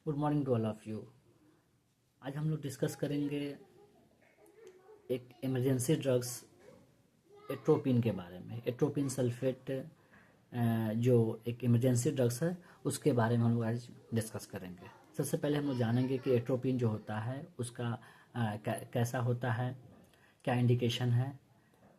Good morning to all of you. आज हम लोग डिस्कस करेंगे एक इमरजेंसी ड्रग्स एट्रोपिन के बारे में। एट्रोपिन सल्फेट जो एक इमरजेंसी ड्रग्स है उसके बारे में हम लोग आज डिस्कस करेंगे। सबसे पहले हम लोग जानेंगे कि एट्रोपिन जो होता है उसका कैसा होता है, क्या इंडिकेशन है,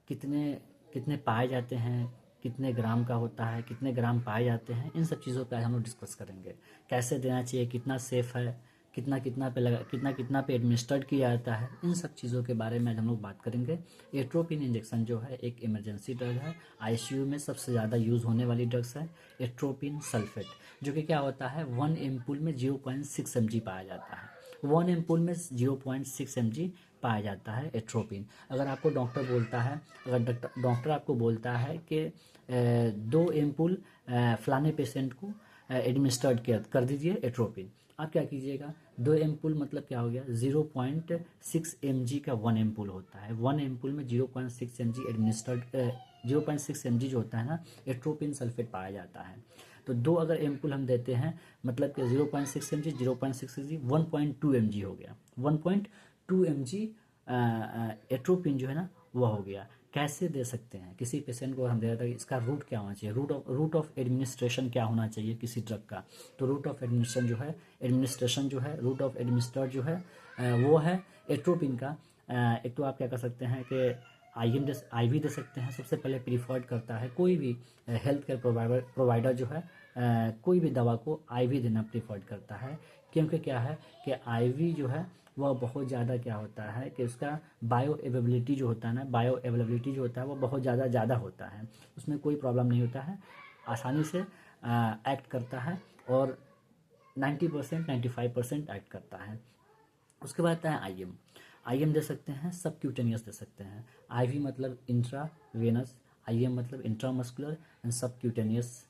कितने कितने पाए जाते हैं, कितने ग्राम का होता है, कितने ग्राम पाए जाते हैं, इन सब चीज़ों पे आज हम लोग डिस्कस करेंगे। कैसे देना चाहिए, कितना सेफ़ है, कितना कितना पे लगा, कितना पे एडमिनिस्ट्रेट किया जाता है, इन सब चीज़ों के बारे में आज हम लोग बात करेंगे। एट्रोपिन इंजेक्शन जो है एक इमरजेंसी ड्रग है। आईसीयू में सबसे ज़्यादा यूज़ होने वाली ड्रग्स है एट्रोपिन सल्फेट, जो कि क्या होता है 1 एम्पूल में 0.6 mg पाया जाता है। 1 एम्पूल में 0.6 mg पाया जाता है एट्रोपिन। अगर आपको डॉक्टर बोलता है, अगर डॉक्टर आपको बोलता है कि 2 एम्पूल फलाने पेशेंट को एडमिनिस्ट्रेट कर दीजिए एट्रोपिन, आप क्या कीजिएगा, 2 एम्पूल मतलब क्या हो गया 0.6 mg का 1 एम्पूल होता है। 1 एम्पूल में 0.6 mg एडमिनिस्ट्रेट 0.6 mg जो होता है ना एट्रोपिन सल्फेट पाया जाता है। तो 2 अगर एम्पूल हम देते हैं मतलब कि 0.6 mg 0.6 mg 1.2 mg हो गया। 1.2 mg एट्रोपिन जो है ना वह हो गया। कैसे दे सकते हैं किसी पेशेंट को हम दे रहे हैं, इसका रूट क्या होना चाहिए, रूट ऑफ एडमिनिस्ट्रेशन क्या होना चाहिए किसी ड्रग का। तो रूट ऑफ एडमिनिस्ट्रेशन जो है रूट ऑफ एडमिनिस्टर जो है वो है एट्रोपिन का। एक तो आप क्या कर सकते हैं कि आईवी दे सकते हैं। सबसे पहले प्रीफर्ड करता है कोई भी हेल्थ केयर प्रोवाइडर जो है कोई भी दवा को आईवी देना प्रीफर्ड करता है, क्योंकि क्या है कि आईवी जो है वह बहुत ज़्यादा क्या होता है कि उसका बायो अवेलेबिलिटी जो होता है ना, बायो अवेलेबिलिटी जो होता है वो बहुत ज़्यादा होता है। उसमें कोई प्रॉब्लम नहीं होता है, आसानी से एक्ट करता है और 90% 95% एक्ट करता है। उसके बाद आता है आईएम दे सकते हैं, सब क्यूटेनियस दे सकते हैं। आईवी मतलब इंट्रा वेनस, आईएम मतलब इंट्रामस्कुलर एंड सब क्यूटेनियस।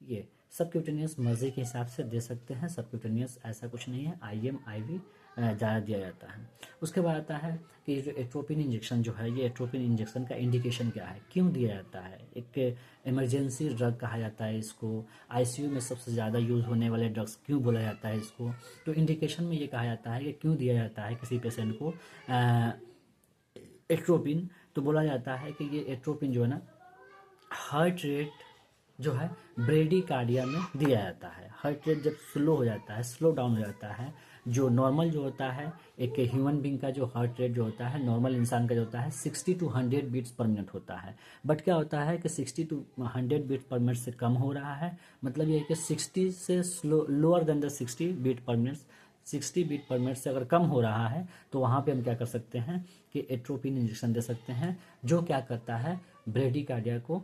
ये सब क्यूटेनियस मर्जी के हिसाब से दे सकते हैं, सब क्यूटेनियस ऐसा कुछ नहीं है। आईएम आईवी ज़्यादा दिया जाता है। उसके बाद आता है कि ये जो एट्रोपिन इंजेक्शन जो है, ये एट्रोपिन इंजेक्शन का इंडिकेशन क्या है, क्यों दिया जाता है। एक इमरजेंसी ड्रग कहा जाता है इसको। आईसीयू में सबसे ज़्यादा यूज़ होने वाले ड्रग्स क्यों बोला जाता है इसको। तो इंडिकेशन में ये कहा जाता है कि क्यों दिया जाता है किसी पेशेंट को एट्रोपिन। तो बोला जाता है कि ये एट्रोपिन जो है ना हार्ट रेट जो है ब्रेडिकार्डिया में दिया जाता है। हार्ट रेट जब स्लो हो जाता है, स्लो डाउन हो जाता है, जो नॉर्मल जो होता है एक ह्यूमन बींग का जो हार्ट रेट जो होता है नॉर्मल इंसान का जो होता है 60 to 100 बीट्स पर मिनट होता है। बट क्या होता है कि 60 to 100 बीट पर मिनट से कम हो रहा है, मतलब ये है कि 60 से lower than the 60 beat per minute, 60 beat per minute से अगर कम हो रहा है तो वहाँ पे हम क्या कर सकते हैं कि एट्रोपिन इंजेक्शन दे सकते हैं, जो क्या करता है ब्रेडिकार्डिया को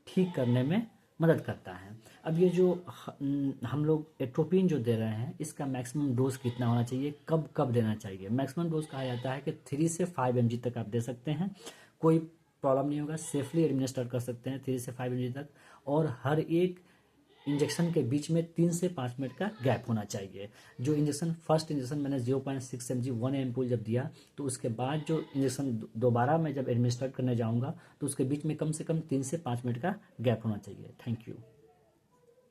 ठीक करने में मदद करता है। अब ये जो हम लोग एट्रोपिन जो दे रहे हैं इसका मैक्सिमम डोज कितना होना चाहिए, कब कब देना चाहिए। मैक्सिमम डोज कहा जाता है कि 3 से 5 mg तक आप दे सकते हैं, कोई प्रॉब्लम नहीं होगा, सेफली एडमिनिस्टर कर सकते हैं 3 से 5 mg तक। और हर एक इंजेक्शन के बीच में 3 से 5 मिनट का गैप होना चाहिए। जो इंजेक्शन फर्स्ट इंजेक्शन मैंने 0.6 mg 1 एम्पूल जब दिया, तो उसके बाद जो इंजेक्शन दोबारा मैं जब एडमिनिस्ट्रेट करने जाऊंगा तो उसके बीच में कम से कम 3 से 5 मिनट का गैप होना चाहिए। Thank you.